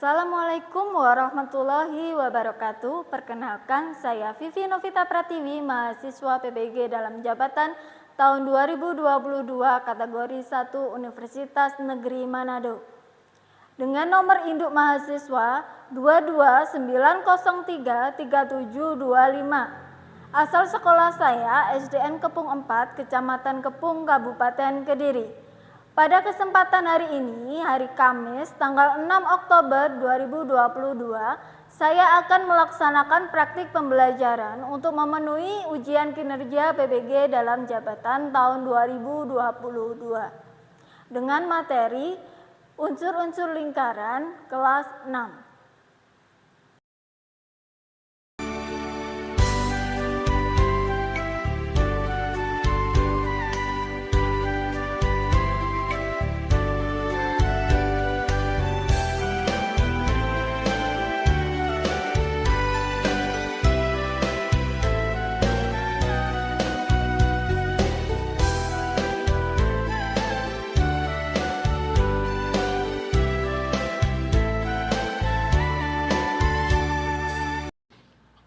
Assalamualaikum warahmatullahi wabarakatuh. Perkenalkan, saya Vivi Novita Pratiwi, mahasiswa PBG dalam jabatan tahun 2022 kategori 1 Universitas Negeri Manado. Dengan nomor induk mahasiswa 229033725. Asal sekolah saya SDN Kepung 4, Kecamatan Kepung, Kabupaten Kediri. Pada kesempatan hari ini, hari Kamis, tanggal 6 Oktober 2022, saya akan melaksanakan praktik pembelajaran untuk memenuhi ujian kinerja PBG dalam jabatan tahun 2022 dengan materi unsur-unsur lingkaran kelas 6.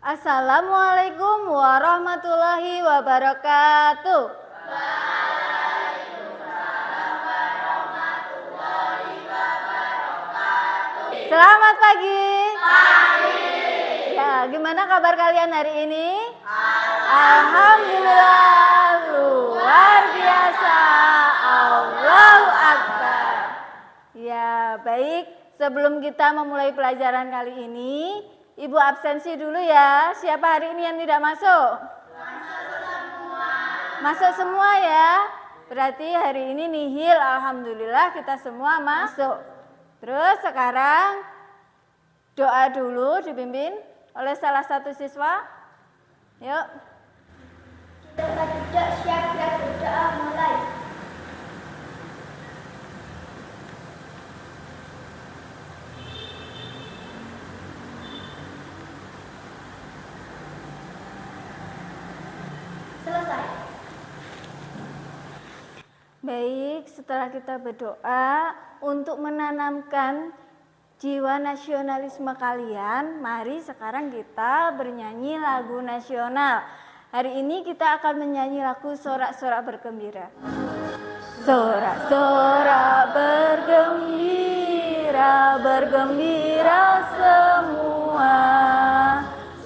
Assalamualaikum warahmatullahi wabarakatuh. Waalaikumsalam warahmatullahi wabarakatuh. Selamat pagi. Ya, gimana kabar kalian hari ini? Alhamdulillah, luar biasa. Allahu Akbar. Ya, baik. Sebelum kita memulai pelajaran kali ini, Ibu absensi dulu ya. Siapa hari ini yang tidak masuk? Masuk semua. Masuk semua ya. Berarti hari ini nihil. Alhamdulillah kita semua masuk. Terus sekarang doa dulu dipimpin oleh salah satu siswa. Yuk. Kita tidak siap-siap berdoa mulai. Selesai. Baik, setelah kita berdoa untuk menanamkan jiwa nasionalisme kalian, mari sekarang kita bernyanyi lagu nasional. Hari ini kita akan menyanyi lagu Sorak-sorak bergembira. Sorak-sorak bergembira, bergembira semua,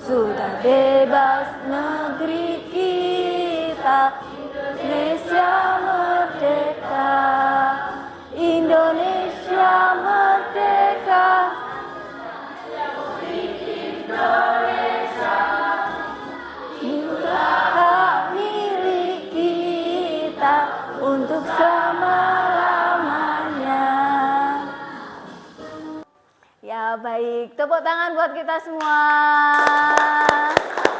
sudah bebas negeri kita, Indonesia merdeka, Indonesia merdeka, Indonesia hak milik kita untuk selama-lamanya. Ya baik, tepuk tangan buat kita semua.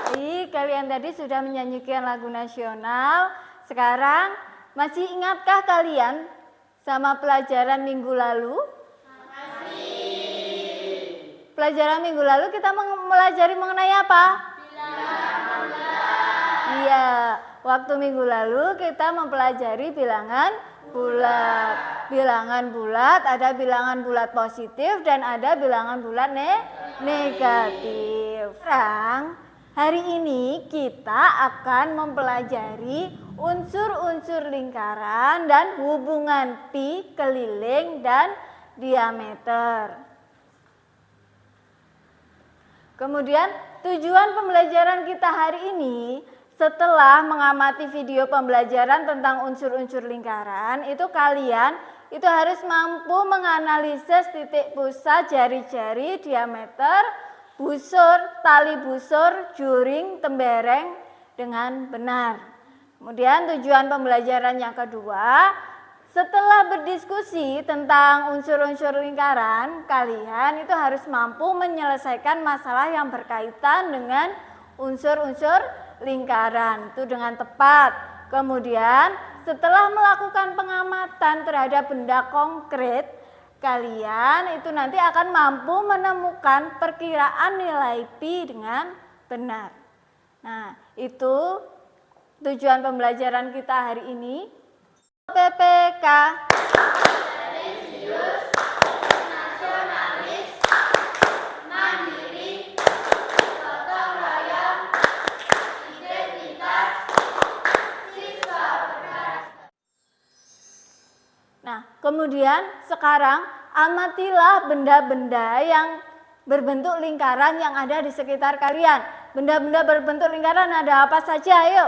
Baik, kalian tadi sudah menyanyikan lagu nasional. Sekarang masih ingatkah kalian sama pelajaran minggu lalu? Masih. Pelajaran minggu lalu kita mempelajari mengenai apa? Bilangan bulat. Iya, waktu minggu lalu kita mempelajari bilangan bulat. Bilangan bulat, ada bilangan bulat positif dan ada bilangan bulat negatif. Sekarang hari ini kita akan mempelajari unsur-unsur lingkaran dan hubungan pi, keliling, dan diameter. Kemudian tujuan pembelajaran kita hari ini, setelah mengamati video pembelajaran tentang unsur-unsur lingkaran, itu kalian itu harus mampu menganalisis titik pusat, jari-jari, diameter, busur, tali busur, juring, tembereng dengan benar. Kemudian tujuan pembelajaran yang kedua, setelah berdiskusi tentang unsur-unsur lingkaran, kalian itu harus mampu menyelesaikan masalah yang berkaitan dengan unsur-unsur lingkaran itu dengan tepat. Kemudian setelah melakukan pengamatan terhadap benda konkret, kalian itu nanti akan mampu menemukan perkiraan nilai pi dengan benar. Nah, itu tujuan pembelajaran kita hari ini. PPK religius, nasionalis, Kemudian sekarang amatilah benda-benda yang berbentuk lingkaran yang ada di sekitar kalian. Benda-benda berbentuk lingkaran ada apa saja? Ayo.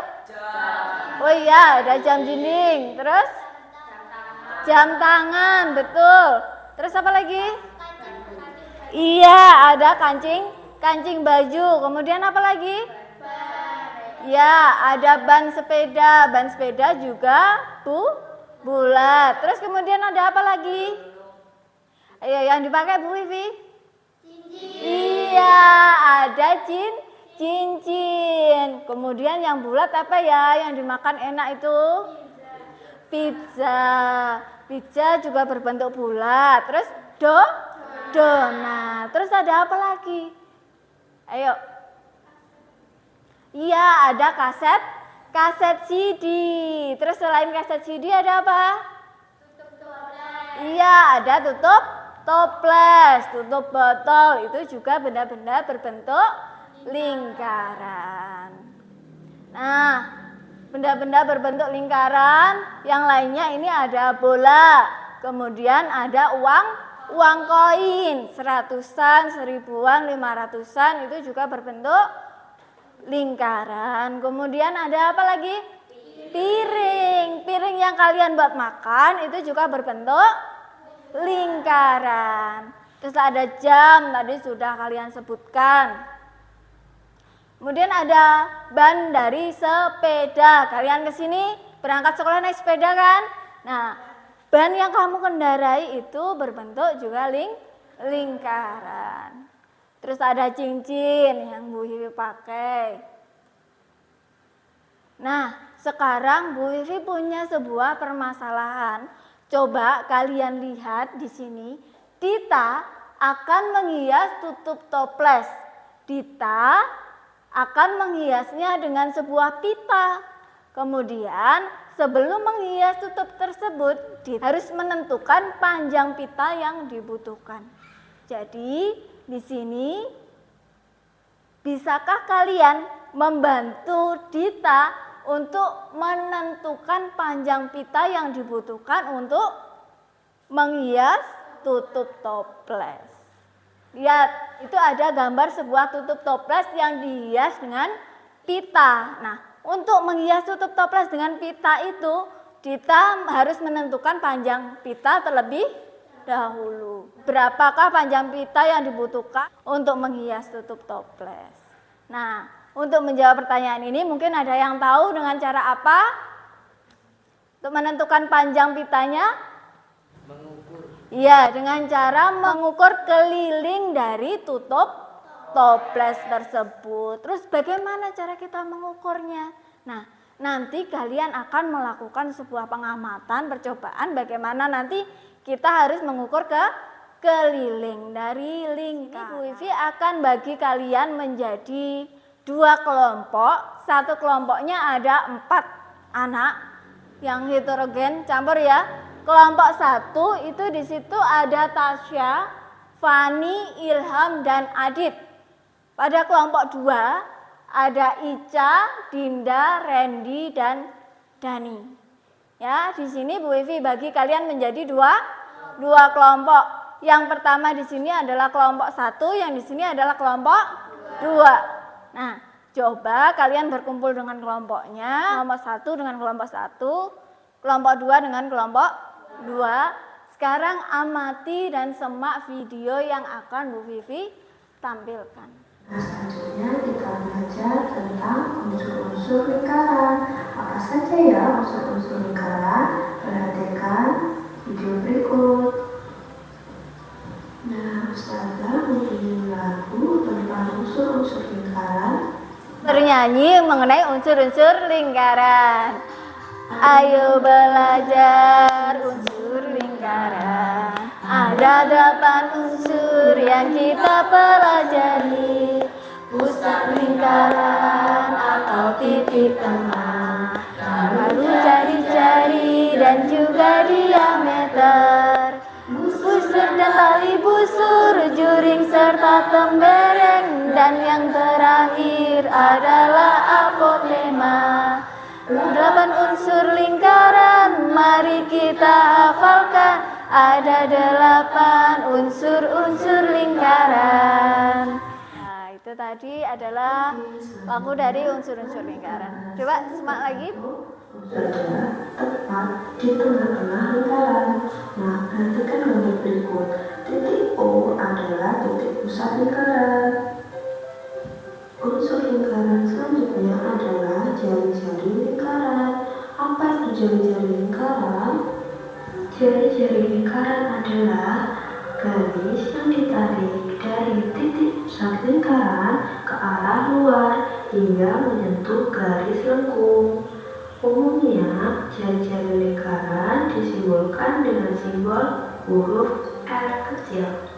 Oh iya, ada jam dinding. Terus? Jam tangan, betul. Terus apa lagi? Iya, ada kancing baju. Kemudian apa lagi? Ya, ada ban sepeda. Ban sepeda juga bulat. Terus kemudian ada apa lagi? Ayo, yang dipakai Bu Wifi? Iya, ada cincin. Kemudian yang bulat apa ya? Yang dimakan enak itu? Pizza. Pizza juga berbentuk bulat. Terus donat. Terus ada apa lagi? Ayo. Iya, ada kaset CD. Terus selain kaset CD ada apa? Iya, ada tutup toples, tutup botol. Itu juga benda-benda berbentuk lingkaran. Nah, benda-benda berbentuk lingkaran yang lainnya ini ada bola. Kemudian ada uang koin, 100-an, 1000-an, 500-an itu juga berbentuk lingkaran. Kemudian ada apa lagi? Piring. Piring yang kalian buat makan itu juga berbentuk lingkaran. Terus ada jam, tadi sudah kalian sebutkan. Kemudian ada ban dari sepeda. Kalian ke sini berangkat sekolah naik sepeda kan? Nah, ban yang kamu kendarai itu berbentuk juga lingkaran. Terus ada cincin yang Bu Wifi pakai. Nah, sekarang Bu Wifi punya sebuah permasalahan. Coba kalian lihat di sini. Dita akan menghias tutup toples. Dita akan menghiasnya dengan sebuah pita. Kemudian sebelum menghias tutup tersebut, Dita harus menentukan panjang pita yang dibutuhkan. Jadi di sini bisakah kalian membantu Dita untuk menentukan panjang pita yang dibutuhkan untuk menghias tutup toples? Lihat, itu ada gambar sebuah tutup toples yang dihias dengan pita. Nah, untuk menghias tutup toples dengan pita itu, Dita harus menentukan panjang pita terlebih dahulu. Berapakah panjang pita yang dibutuhkan untuk menghias tutup toples? Nah, untuk menjawab pertanyaan ini mungkin ada yang tahu dengan cara apa? Untuk menentukan panjang pitanya? Mengukur. Iya, dengan cara mengukur keliling dari tutup toples tersebut. Terus bagaimana cara kita mengukurnya? Nah, nanti kalian akan melakukan sebuah pengamatan, percobaan bagaimana nanti kita harus mengukur keliling dari lingkaran. Bu Wifi akan bagi kalian menjadi 2 kelompok. Satu kelompoknya ada 4 anak yang heterogen, campur ya. Kelompok 1 itu di situ ada Tasya, Fani, Ilham, dan Adit. Pada kelompok 2 ada Ica, Dinda, Randy, dan Dani. Ya, di sini Bu Wifi bagi kalian menjadi dua kelompok. Yang pertama di sini adalah kelompok 1, yang di sini adalah kelompok 2. Nah, coba kalian berkumpul dengan kelompoknya. Kelompok 1 dengan kelompok 1, kelompok 2 dengan kelompok 2. Sekarang amati dan semak video yang akan Bu Wifi tampilkan. Nah, selanjutnya kita belajar tentang unsur-unsur lingkaran. Apa saja ya unsur-unsur lingkaran? Perhatikan video berikut. Nah, Ustazah menyanyi lagu tentang unsur-unsur lingkaran. Bernyanyi mengenai unsur-unsur lingkaran. Ayo belajar unsur lingkaran. Ada 8 unsur yang kita pelajari. Pusat lingkaran atau titik tengah, lalu jari-jari dan juga diameter. Busur dan tali busur, juring serta tembereng, dan yang terakhir adalah apotema. 8 unsur lingkaran, mari kita hafalkan. ada 8 unsur-unsur lingkaran. Nah, itu tadi adalah lagu dari unsur-unsur lingkaran. Coba semak lagi. Adalah tepat di tengah-tengah lingkaran. Nah, perhatikan gambar berikut. Titik O adalah titik pusat lingkaran. Unsur lingkaran selanjutnya adalah jari-jari lingkaran. Apa itu jari-jari lingkaran? Jari-jari lingkaran adalah garis yang ditarik dari titik pusat lingkaran ke arah luar hingga menyentuh garis lengkung. Umumnya, jari-jari lingkaran disimbolkan dengan simbol huruf R kecil.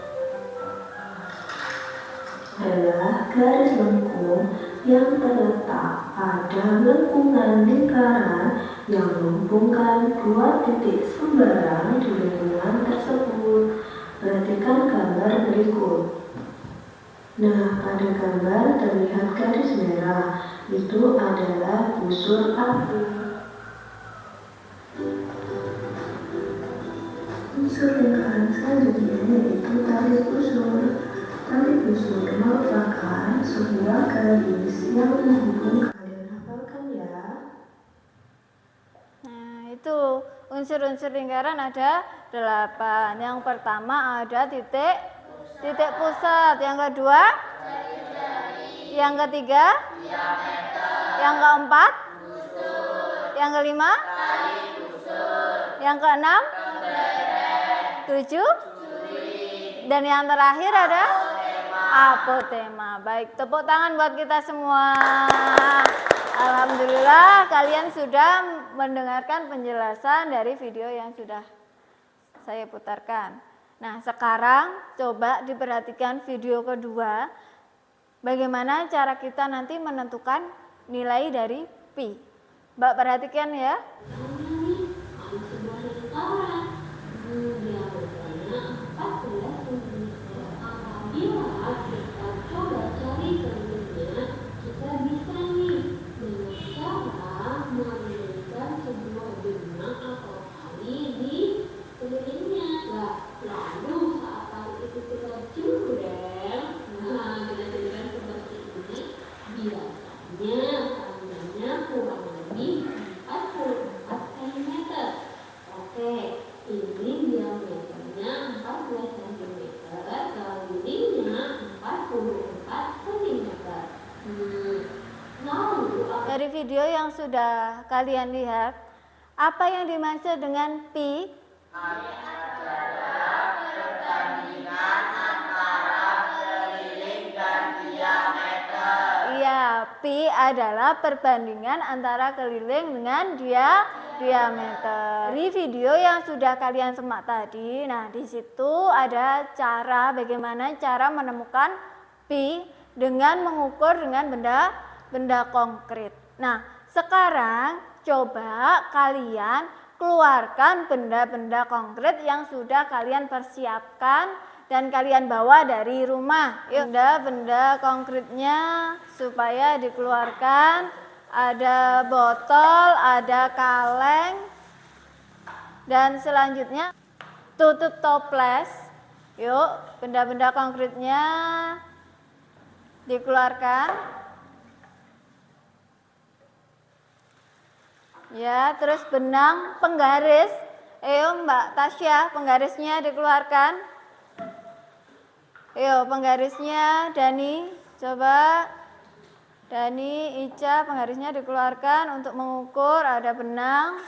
Adalah garis lengkung yang terletak pada lengkungan lingkaran yang menghubungkan dua titik sembarang di lingkungan tersebut. Perhatikan gambar berikut. Nah, pada gambar terlihat garis merah. Itu adalah busur api. Unsur lingkaran selanjutnya yaitu tali busur. Tali busur merupakan sebuah garis yang menghubungkan. Kalian hafalkan ya. Nah, itu unsur-unsur lingkaran ada 8. Yang pertama ada titik pusat. Yang kedua yang ketiga yang keempat yang kelima yang keenam 7 dan yang terakhir ada apotema. Baik, tepuk tangan buat kita semua. Alhamdulillah kalian sudah mendengarkan penjelasan dari video yang sudah saya putarkan. Nah, sekarang coba diperhatikan video kedua. Bagaimana cara kita nanti menentukan nilai dari pi. Mbak perhatikan ya. Dari video yang sudah kalian lihat, apa yang dimaksud dengan pi? Adalah perbandingan antara keliling dan diameter. Iya, pi adalah perbandingan antara keliling dengan diameter. Di video yang sudah kalian simak tadi, nah di situ ada cara bagaimana cara menemukan pi dengan mengukur dengan benda konkret. Nah, sekarang coba kalian keluarkan benda-benda konkret yang sudah kalian persiapkan dan kalian bawa dari rumah. Benda-benda konkretnya supaya dikeluarkan. Ada botol, ada kaleng, dan selanjutnya tutup toples. Yuk, benda-benda konkretnya dikeluarkan. Ya, terus benang penggaris. Ayo Mbak Tasya, penggarisnya dikeluarkan. Ayo penggarisnya, Dani, coba. Dani, Ica, penggarisnya dikeluarkan untuk mengukur. Ada benang.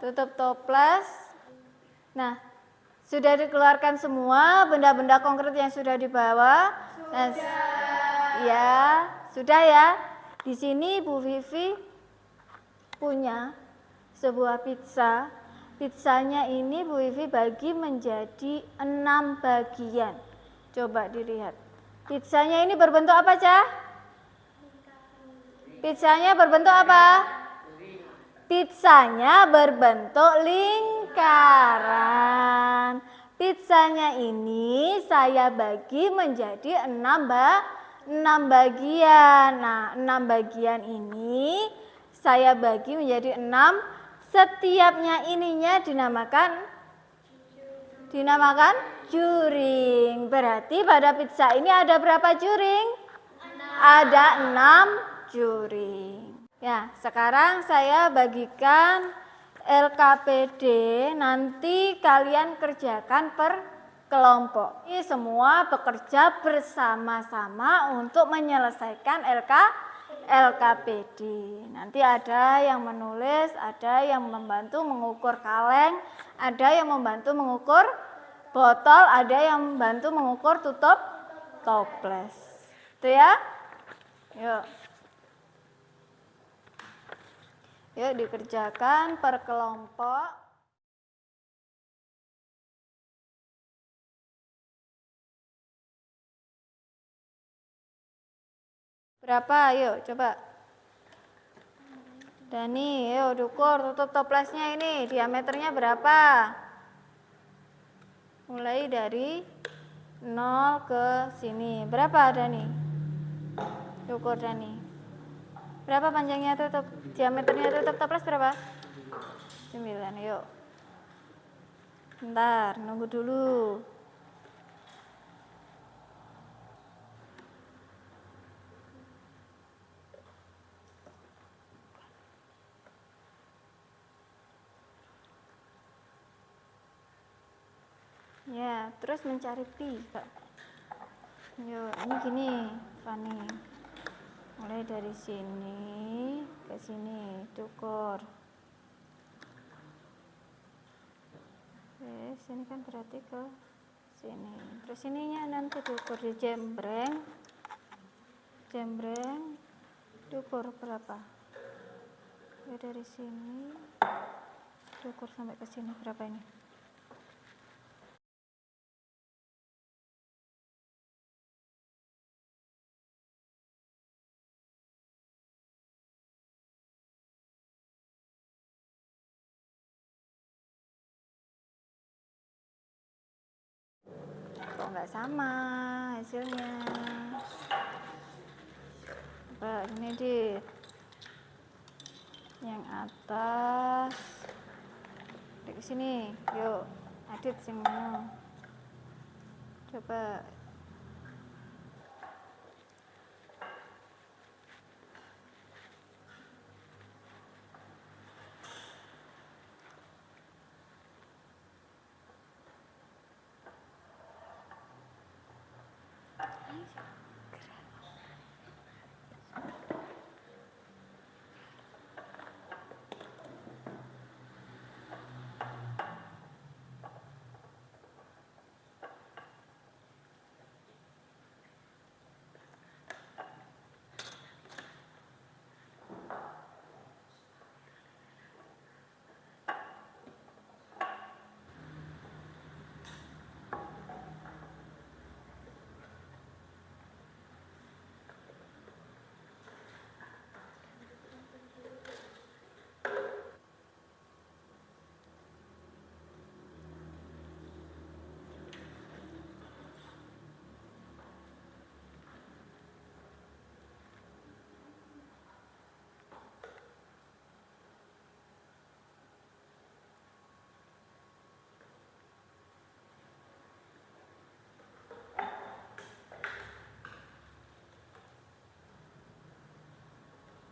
Tutup toples. Nah, sudah dikeluarkan semua benda-benda konkret yang sudah dibawa. Nah, ya, sudah ya. Di sini Bu Vivi punya sebuah pizza. Pizzanya ini Bu Vivi bagi menjadi 6 bagian. Coba dilihat. Pizzanya ini berbentuk apa, Cah? Pizzanya berbentuk apa? Pizzanya berbentuk lingkaran. Pizzanya ini saya bagi menjadi 6 bagian. Nah, 6 bagian ini saya bagi menjadi 6, setiapnya ininya dinamakan dinamakan juring. Berarti pada pizza ini ada berapa juring? Ada 6 juring. Ya, sekarang saya bagikan LKPD, nanti kalian kerjakan per kelompok. Ini semua bekerja bersama-sama untuk menyelesaikan LKPD. Nanti ada yang menulis, ada yang membantu mengukur kaleng, ada yang membantu mengukur botol, ada yang membantu mengukur tutup toples. Itu ya? Yuk. Yuk dikerjakan per kelompok. Berapa? Yuk coba. Dani, yuk ukur tutup toplesnya ini. Diameternya berapa? Mulai dari 0 ke sini. Berapa Dani? Ukur Dani. Berapa panjangnya tutup? Diameternya tutup toples berapa? 9. Yuk. Bentar, nunggu dulu. Ya, terus mencari pi. Yuk, ini gini, Fani. Mulai dari sini ke sini, ukur. Oke, sini kan berarti ke sini. Terus ininya nanti diukur di jembreng. Diukur berapa? Ya dari sini, diukur sampai ke sini berapa ini? Kok nggak sama hasilnya? Coba ini di yang atas di sini. Yuk Adit sing coba.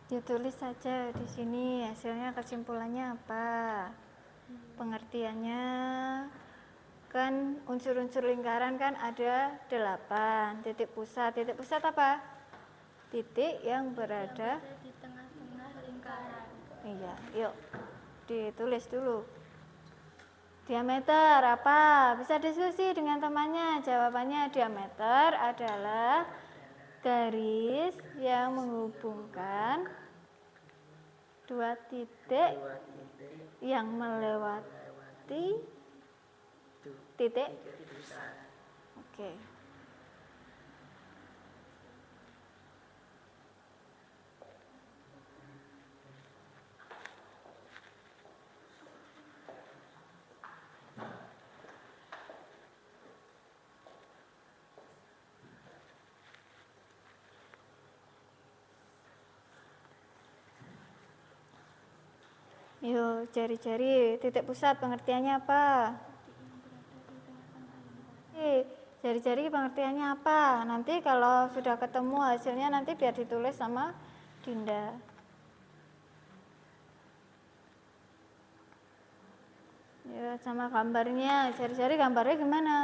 Ditulis saja di sini hasilnya, kesimpulannya apa, pengertiannya. Kan unsur-unsur lingkaran kan ada 8. Titik pusat apa? Titik yang berada di tengah-tengah lingkaran. Iya, yuk ditulis dulu. Diameter apa? Bisa diskusi dengan temannya. Jawabannya diameter adalah garis yang menghubungkan 2 titik yang melewati titik. Oke. Yuk, cari-cari titik pusat, pengertiannya apa? Jari-jari pengertiannya apa? Nanti kalau sudah ketemu hasilnya nanti biar ditulis sama Dinda. Ya, sama gambarnya. Jari-jari gambarnya gimana?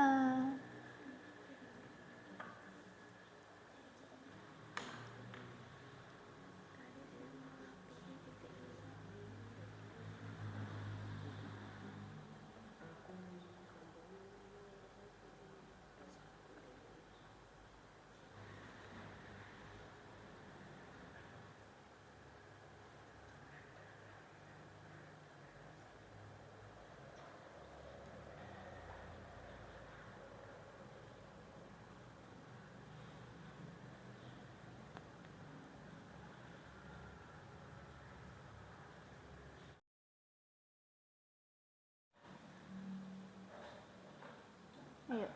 Ayo.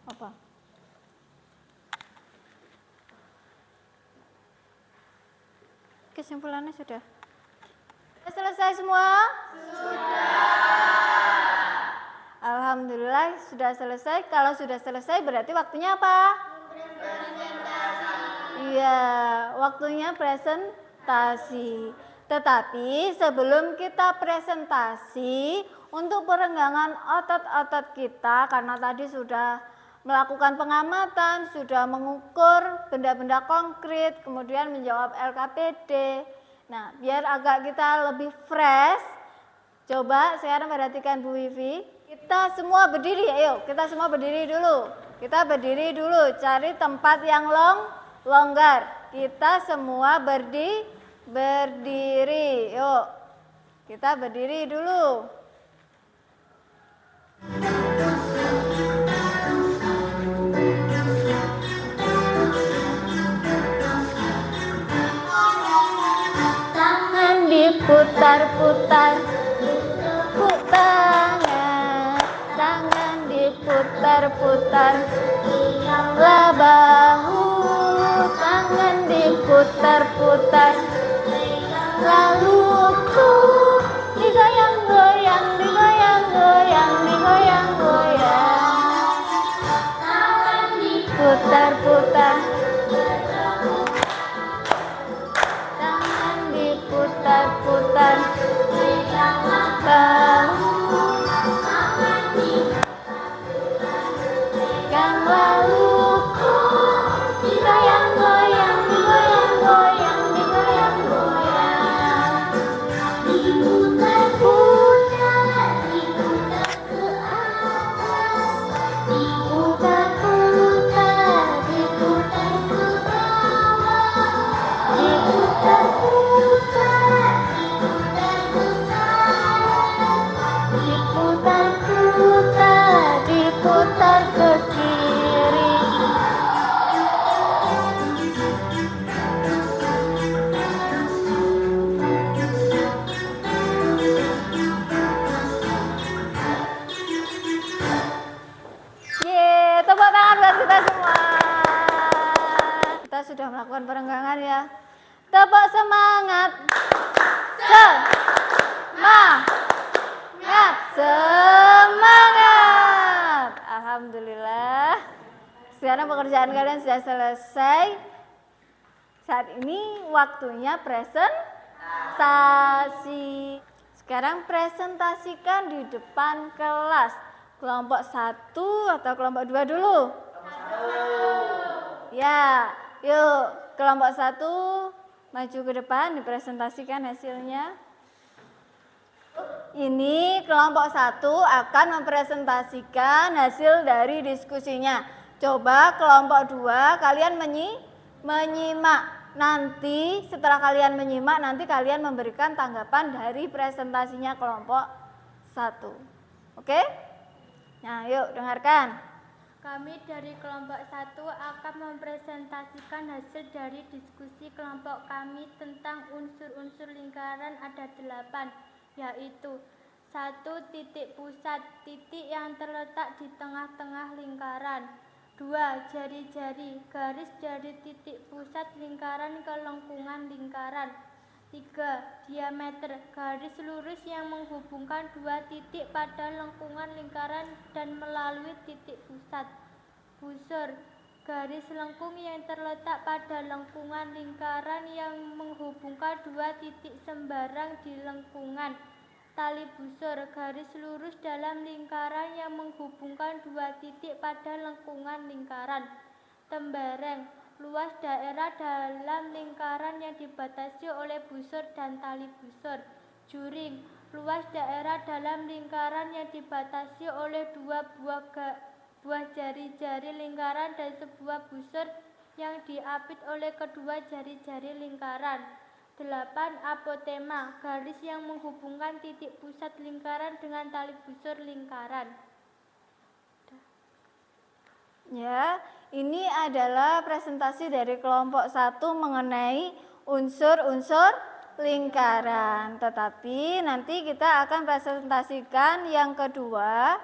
Apa? Kesimpulannya sudah? Sudah selesai semua? Alhamdulillah sudah selesai. Kalau sudah selesai berarti waktunya apa? Iya, waktunya presentasi. Tetapi sebelum kita presentasi, untuk perenggangan otot-otot kita, karena tadi sudah melakukan pengamatan, sudah mengukur benda-benda konkret, kemudian menjawab LKPD. Nah, biar agak kita lebih fresh, coba sekarang perhatikan Bu Wifi. Kita semua berdiri, ayo kita semua berdiri dulu. Kita berdiri dulu, cari tempat yang longgar. Kita semua berdiri, yuk. Kita berdiri dulu. Tangan diputar-putar, tangan diputar-putar, lah bahu, tangan diputar-putar, lalu digoyang-goyang, digoyang-goyang, digoyang-goyang, tangan diputar-putar, tangan diputar-putar, bahu, yang lalu digoyang-goyang, digoyang-goyang, digoyang-goyang, diputar-putar, diputar ke atas, diputar-putar, diputar ke bawah, diputar-putar, diputar ke kanan, diputar-putar, diputar ke kiri. Yeay, tepuk tangan buat kita semua. Kita sudah melakukan perenggangan ya. Tepuk semangat. Semangat. Alhamdulillah. Sekarang pekerjaan kalian sudah selesai. Saat ini waktunya presentasi. Sekarang presentasikan di depan kelas. Kelompok 1 atau kelompok 2 dulu? Ya, yuk kelompok 1 maju ke depan, dipresentasikan hasilnya. Ini kelompok 1 akan mempresentasikan hasil dari diskusinya. Coba kelompok 2 kalian menyimak. Nanti setelah kalian menyimak, nanti kalian memberikan tanggapan dari presentasinya kelompok 1. Oke? Nah, yuk dengarkan. Kami dari kelompok 1 akan mempresentasikan hasil dari diskusi kelompok kami tentang unsur-unsur lingkaran ada 8, yaitu 1. Titik pusat, titik yang terletak di tengah-tengah lingkaran. 2. Jari-jari, garis dari titik pusat lingkaran ke lengkungan lingkaran. 3. Diameter, garis lurus yang menghubungkan dua titik pada lengkungan lingkaran dan melalui titik pusat. Busur, garis lengkung yang terletak pada lengkungan lingkaran yang menghubungkan dua titik sembarang di lengkungan. Tali busur, garis lurus dalam lingkaran yang menghubungkan dua titik pada lengkungan lingkaran. Tembereng, luas daerah dalam lingkaran yang dibatasi oleh busur dan tali busur. Juring, luas daerah dalam lingkaran yang dibatasi oleh dua buah jari-jari lingkaran dan sebuah busur yang diapit oleh kedua jari-jari lingkaran. 8. Apotema, garis yang menghubungkan titik pusat lingkaran dengan tali busur lingkaran. Ya, ini adalah presentasi dari kelompok 1 mengenai unsur-unsur lingkaran. Tetapi nanti kita akan presentasikan yang kedua,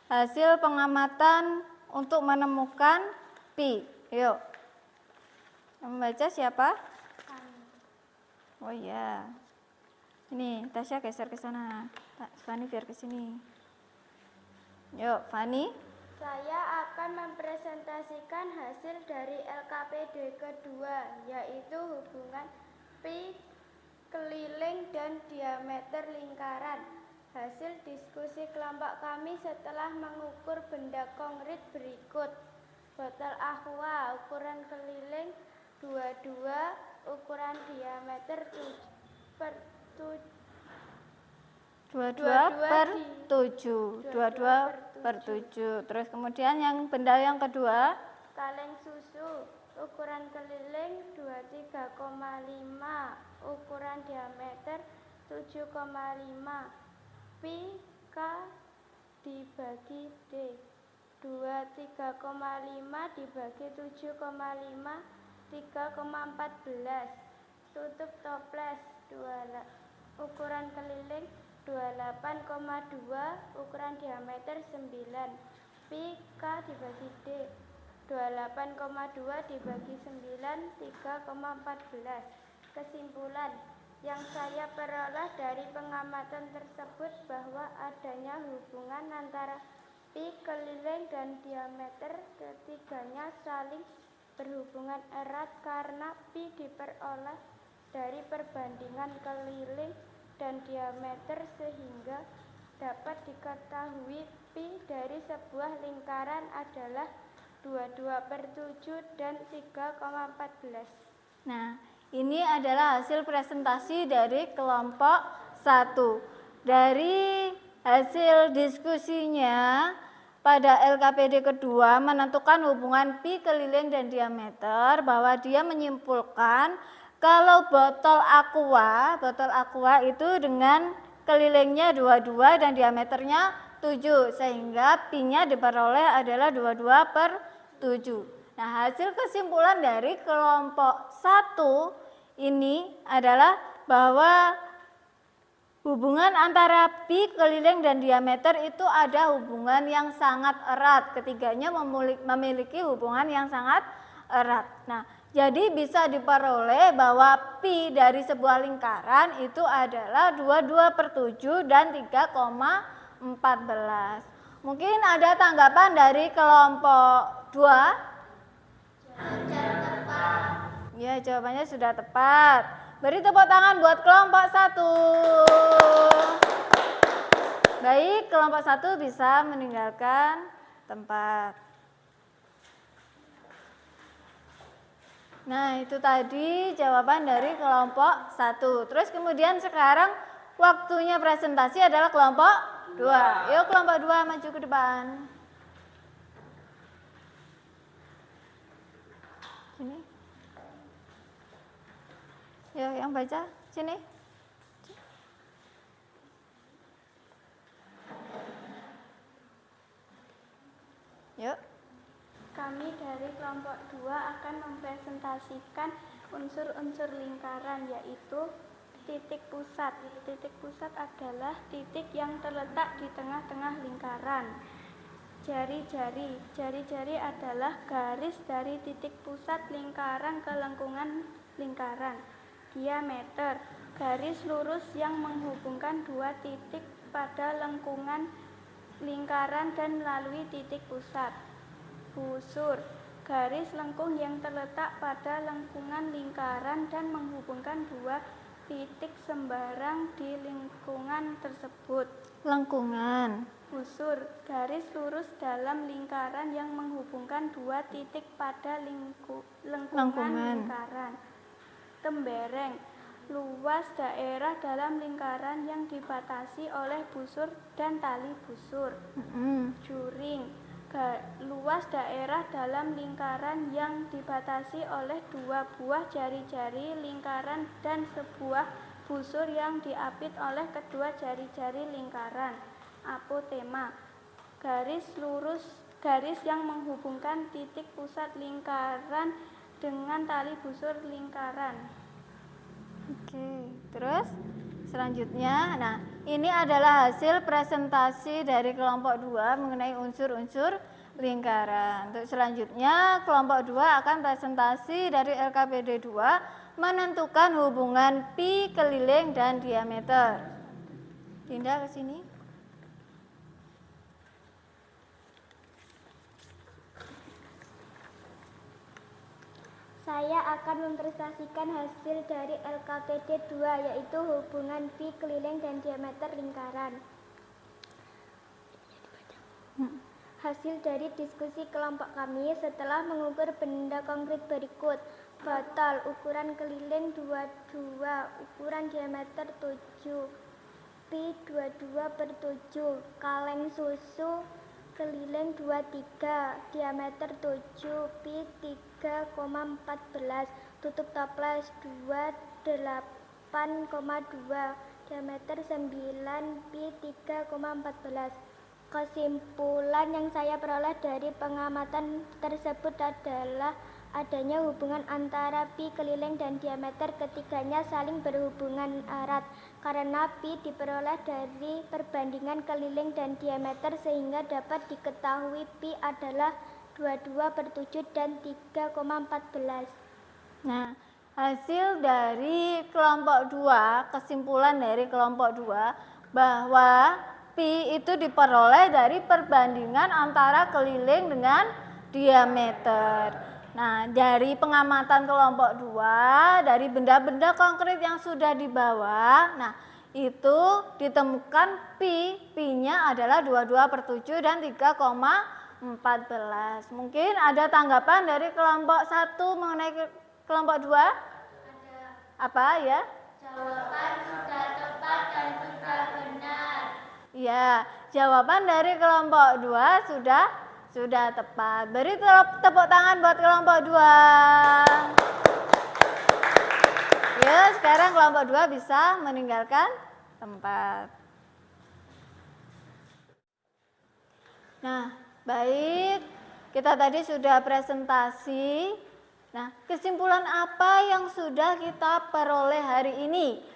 hasil pengamatan untuk menemukan pi. Yuk. Yang membaca siapa? Oh iya. Ini Tasya geser ke sana. Fani biar ke sini. Yuk, Fani. Saya akan mempresentasikan hasil dari LKPD kedua, yaitu hubungan pi, keliling, dan diameter lingkaran. Hasil diskusi kelompok kami setelah mengukur benda konkret berikut. Botol aqua ukuran keliling 22, ukuran diameter 22 per 7. Terus kemudian yang benda yang kedua, kaleng susu ukuran keliling 23,5, ukuran diameter 7,5. Pi K dibagi D, 23,5 dibagi 7,5, 3,14. Tutup toples ukuran keliling 28,2, ukuran diameter 9. Pi K dibagi D, 28,2 dibagi 9, 3,14. Kesimpulan yang saya peroleh dari pengamatan tersebut bahwa adanya hubungan antara pi, keliling, dan diameter ketiganya saling berhubungan erat karena pi diperoleh dari perbandingan keliling dan diameter sehingga dapat diketahui pi dari sebuah lingkaran adalah 22/7 dan 3,14. Nah, ini adalah hasil presentasi dari kelompok 1. Dari hasil diskusinya pada LKPD kedua menentukan hubungan pi, keliling, dan diameter, bahwa dia menyimpulkan kalau botol aqua itu dengan kelilingnya 22 dan diameternya 7, sehingga pi-nya diperoleh adalah 22/7. Nah, hasil kesimpulan dari kelompok 1 ini adalah bahwa hubungan antara pi, keliling, dan diameter itu ada hubungan yang sangat erat. Ketiganya memiliki hubungan yang sangat erat. Nah, jadi bisa diperoleh bahwa pi dari sebuah lingkaran itu adalah 22/7 dan 3,14. Mungkin ada tanggapan dari kelompok 2? Ya, jawabannya sudah tepat. Beri tepuk tangan buat kelompok 1. Baik, kelompok 1 bisa meninggalkan tempat. Nah, itu tadi jawaban dari kelompok 1. Terus kemudian sekarang waktunya presentasi adalah kelompok 2. Yuk kelompok 2 maju ke depan. Sini. Yuk yang baca, sini. Yuk. Kami dari kelompok 2 akan mempresentasikan unsur-unsur lingkaran, yaitu titik pusat. Titik pusat adalah titik yang terletak di tengah-tengah lingkaran. Jari-jari. Jari-jari adalah garis dari titik pusat lingkaran ke lengkungan lingkaran. Diameter, garis lurus yang menghubungkan dua titik pada lengkungan lingkaran dan melalui titik pusat. Busur, garis lengkung yang terletak pada lengkungan lingkaran dan menghubungkan dua titik sembarang di lingkungan tersebut. Lengkungan. Busur, garis lurus dalam lingkaran yang menghubungkan dua titik pada lengkungan lingkaran. Tembereng, luas daerah dalam lingkaran yang dibatasi oleh busur dan tali busur. Juring, luas daerah dalam lingkaran yang dibatasi oleh dua buah jari-jari lingkaran dan sebuah busur yang diapit oleh kedua jari-jari lingkaran. Apotema, garis lurus, garis yang menghubungkan titik pusat lingkaran dengan tali busur lingkaran. Oke, terus selanjutnya, nah ini adalah hasil presentasi dari kelompok 2 mengenai unsur-unsur lingkaran. Untuk selanjutnya, kelompok 2 akan presentasi dari LKPD 2 menentukan hubungan pi, keliling, dan diameter. Dinda ke sini. Saya akan mempresentasikan hasil dari LKPD 2, yaitu hubungan pi, keliling, dan diameter lingkaran. Hasil dari diskusi kelompok kami setelah mengukur benda konkret berikut: botol ukuran keliling 22, ukuran diameter 7, pi 22/7, kaleng susu keliling 23, diameter 7, pi 3,14, tutup toples 28,2, diameter 9, pi 3,14. Kesimpulan yang saya peroleh dari pengamatan tersebut adalah adanya hubungan antara pi, keliling, dan diameter. Ketiganya saling berhubungan erat karena pi diperoleh dari perbandingan keliling dan diameter, sehingga dapat diketahui pi adalah 22/7 dan 3,14. Nah, hasil dari kelompok 2, kesimpulan dari kelompok 2 bahwa pi itu diperoleh dari perbandingan antara keliling dengan diameter. Nah, dari pengamatan kelompok 2, dari benda-benda konkret yang sudah dibawa, nah itu ditemukan pi-nya adalah 22/7 dan 3,14. Mungkin ada tanggapan dari kelompok 1 mengenai kelompok 2? Ada. Apa ya? Jawaban sudah tepat dan sudah benar. Ya, jawaban dari kelompok 2 sudah tepat. Beri tepuk tangan buat kelompok 2. Ya, sekarang kelompok 2 bisa meninggalkan tempat. Nah, baik. Kita tadi sudah presentasi. Nah, kesimpulan apa yang sudah kita peroleh hari ini?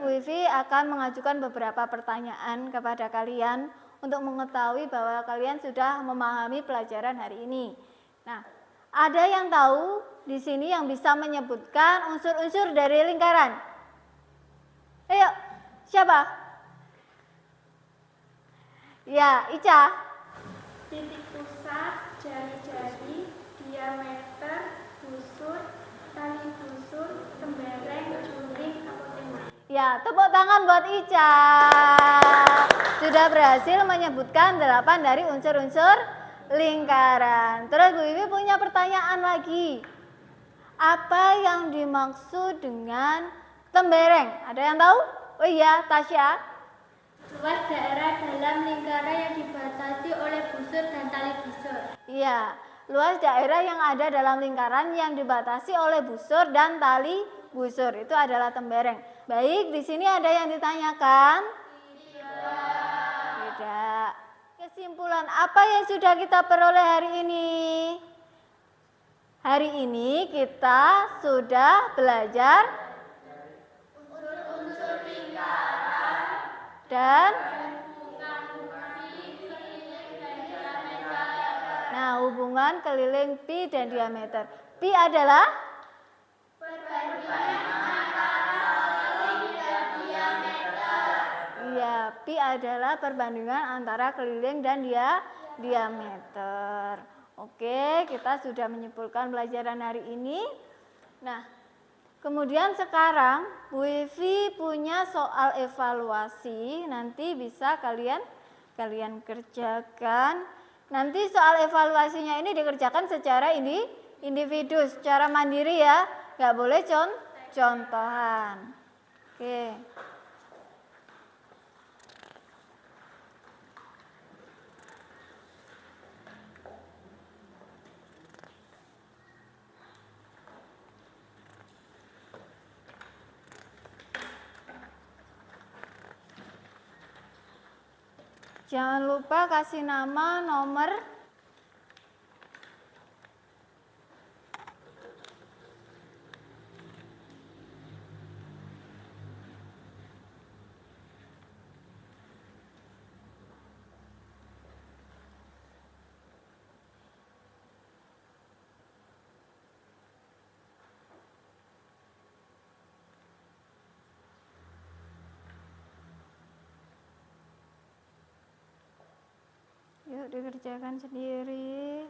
Bu Vivi akan mengajukan beberapa pertanyaan kepada kalian untuk mengetahui bahwa kalian sudah memahami pelajaran hari ini. Nah, ada yang tahu di sini yang bisa menyebutkan unsur-unsur dari lingkaran? Ayo, siapa? Ya, Ica. Titik pusat, jari-jari, diameter, busur, tali busur, tembereng, juring, apotema. Ya, tepuk tangan buat Ica. Sudah berhasil menyebutkan 8 dari unsur-unsur lingkaran. Terus Bu Iwi punya pertanyaan lagi. Apa yang dimaksud dengan tembereng? Ada yang tahu? Oh iya, Tasya. Luas daerah dalam lingkaran yang dibatasi oleh busur dan tali busur. Iya, luas daerah yang ada dalam lingkaran yang dibatasi oleh busur dan tali busur itu adalah tembereng. Baik, di sini ada yang ditanyakan? Tidak. Kesimpulan apa yang sudah kita peroleh hari ini? Hari ini kita sudah belajar unsur-unsur lingkaran dan perbandingan keliling pi dan diameter. Pi adalah perbandingan antara keliling dan diameter. Iya, pi adalah perbandingan antara keliling dan diameter. Oke, kita sudah menyimpulkan pelajaran hari ini. Nah, kemudian sekarang Bu Evi punya soal evaluasi, nanti bisa kalian kerjakan. Nanti soal evaluasinya ini dikerjakan secara individu, secara mandiri ya, nggak boleh contohan. Oke. Jangan lupa kasih nama, nomor. Yuk dikerjakan sendiri.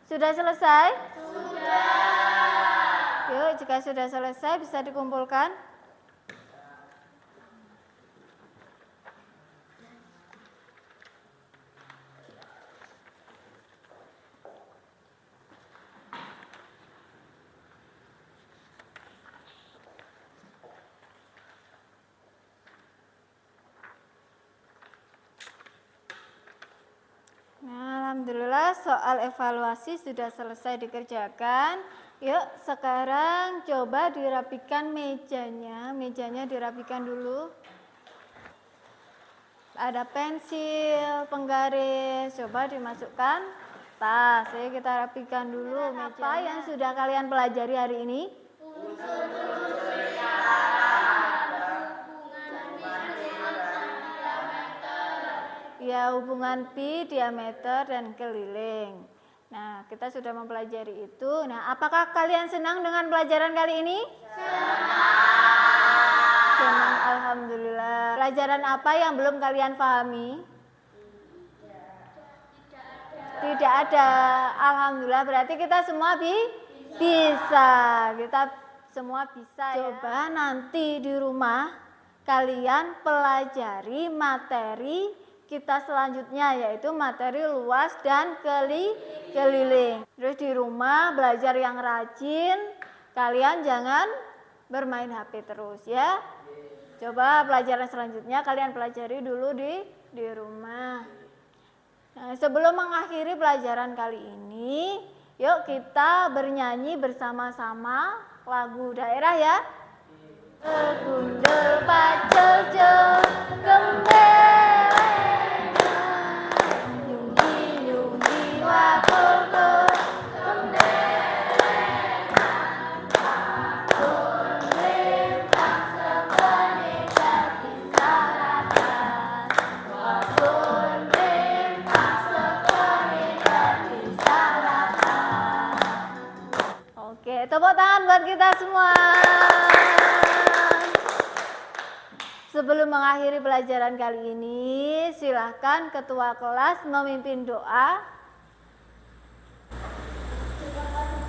Sudah selesai? Sudah. Yuk, jika sudah selesai bisa dikumpulkan. Alhamdulillah soal evaluasi sudah selesai dikerjakan. Yuk sekarang coba dirapikan mejanya dirapikan dulu. Ada pensil, penggaris, coba dimasukkan tas. Jadi kita rapikan dulu mejanya. Apa yang sudah kalian pelajari hari ini? Ya, hubungan pi, diameter, dan keliling. Nah, kita sudah mempelajari itu. Nah, apakah kalian senang dengan pelajaran kali ini? Senang, alhamdulillah. Pelajaran apa yang belum kalian pahami? Tidak ada. Alhamdulillah, berarti kita semua bisa. Kita semua bisa. Coba nanti di rumah kalian pelajari materi kita selanjutnya, yaitu materi luas dan keliling. Terus di rumah belajar yang rajin, kalian jangan bermain HP terus ya. Coba pelajaran selanjutnya kalian pelajari dulu di rumah. Nah, sebelum mengakhiri pelajaran kali ini, yuk kita bernyanyi bersama-sama lagu daerah ya. Gundul pacul cul gembel tepuk tangan buat kita semua. Sebelum mengakhiri pelajaran kali ini, silahkan ketua kelas memimpin doa.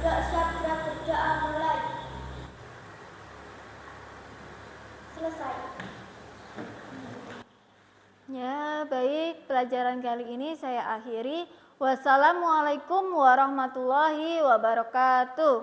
Siap berdoa mulai. Selesai. Ya, baik, pelajaran kali ini saya akhiri. Wassalamualaikum warahmatullahi wabarakatuh.